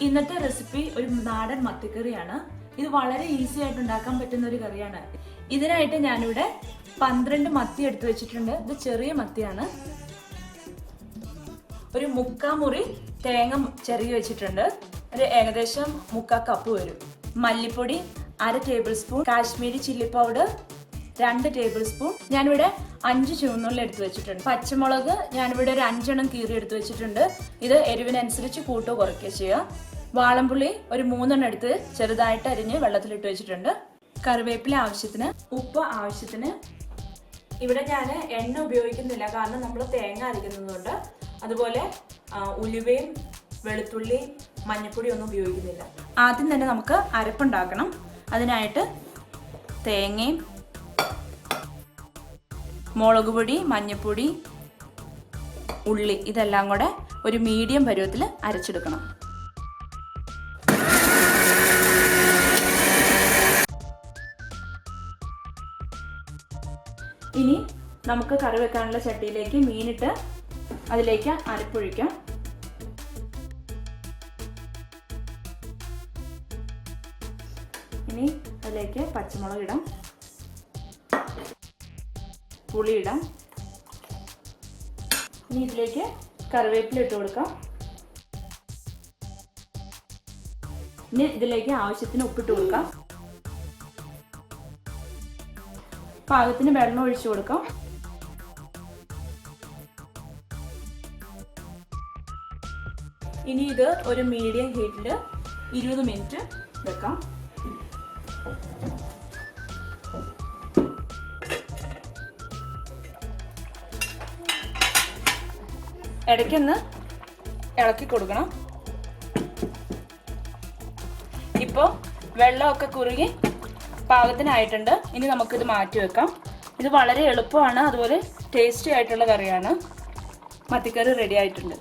ഇന്നത്തെ റെസിപ്പി ഒരു നാടൻ മത്തിക്കറിയാണ്. ഇത് വളരെ ഈസി ആയിട്ട് ഉണ്ടാക്കാൻ പറ്റുന്ന ഒരു കറിയാണ്. ഇതിനായിട്ട് ഞാനിവിടെ 12 മത്തി എടുത്തു വെച്ചിട്ടുണ്ട്. ഇത് ചെറിയ മത്തിയാണ്. ഒരു 3/4 മുറി തേങ്ങ ചെറിയ വെച്ചിട്ടുണ്ട്. ഒരു ഏകദേശം 3/4 കപ്പ് വരും. മല്ലിപ്പൊടി 1/2 table spoon, Kashmiri chilli powder 2 table spoon. ഞാനിവിടെ 5 ചുവന്നുള്ളി എടുത്തു വെച്ചിട്ടുണ്ട്. പച്ചമുളക് ഞാനിവിടെ ഒരു 5 എണ്ണം കീറി എടുത്തു വെച്ചിട്ടുണ്ട്. ഇത് എരിവിനനുസരിച്ച് കൂട്ടോ കുറയ്ക്കുക ചെയ്യുക. വാളംപുളി ഒരു 3 എണ്ണം എടുത്ത് ചെറുതായിട്ട് അരിഞ്ഞ് വെള്ളത്തിലിട്ട് വെച്ചിട്ടുണ്ട്. കറിവേപ്പില ആവശ്യത്തിന്, ഉപ്പ് ആവശ്യത്തിന്. ഇവിടെ ഞാൻ എണ്ണ ഉപയോഗിക്കുന്നില്ല, കാരണം നമ്മൾ തേങ്ങ അരയ്ക്കുന്നതുകൊണ്ട്. അതുപോലെ ഉലുവയും വെളുത്തുള്ളി മഞ്ഞൾപ്പൊടി ഒന്നും ഉപയോഗിക്കുന്നില്ല. ആദ്യം തന്നെ നമുക്ക് അരപ്പുണ്ടാക്കണം. അതിനായിട്ട് തേങ്ങയും മുളക് പൊടി, മഞ്ഞൾപ്പൊടി, ഉള്ളി ഇതെല്ലാം കൂടെ ഒരു മീഡിയം പരുവത്തിൽ അരച്ചെടുക്കണം. ഇനി നമുക്ക് കറി വെക്കാനുള്ള ചട്ടിയിലേക്ക് മീനിട്ട് അതിലേക്ക് അരപ്പൊഴിക്കാം. ഇനി അതിലേക്ക് പച്ചമുളക് ഇടാം, പുളി ഇടാം. ഇനി ഇതിലേക്ക് കറിവേപ്പില ഇട്ട് കൊടുക്കാം. ഇനി ഇതിലേക്ക് ആവശ്യത്തിന് ഉപ്പിട്ട് കൊടുക്കാം. പാകത്തിന് വെള്ളം ഒഴിച്ചു കൊടുക്കാം. ഇനി ഇത് ഒരു മീഡിയം ഹീറ്റിൽ 20 മിനിറ്റ് വെക്കാം. ഇടയ്ക്കൊന്ന് ഇളക്കി കൊടുക്കണം. ഇപ്പോൾ വെള്ളമൊക്കെ കുറുകി പാകത്തിനായിട്ടുണ്ട്. ഇനി നമുക്കിത് മാറ്റി വെക്കാം. ഇത് വളരെ എളുപ്പമാണ്, അതുപോലെ ടേസ്റ്റി ആയിട്ടുള്ള കറിയാണ്. മത്തിക്കറി റെഡി ആയിട്ടുണ്ട്.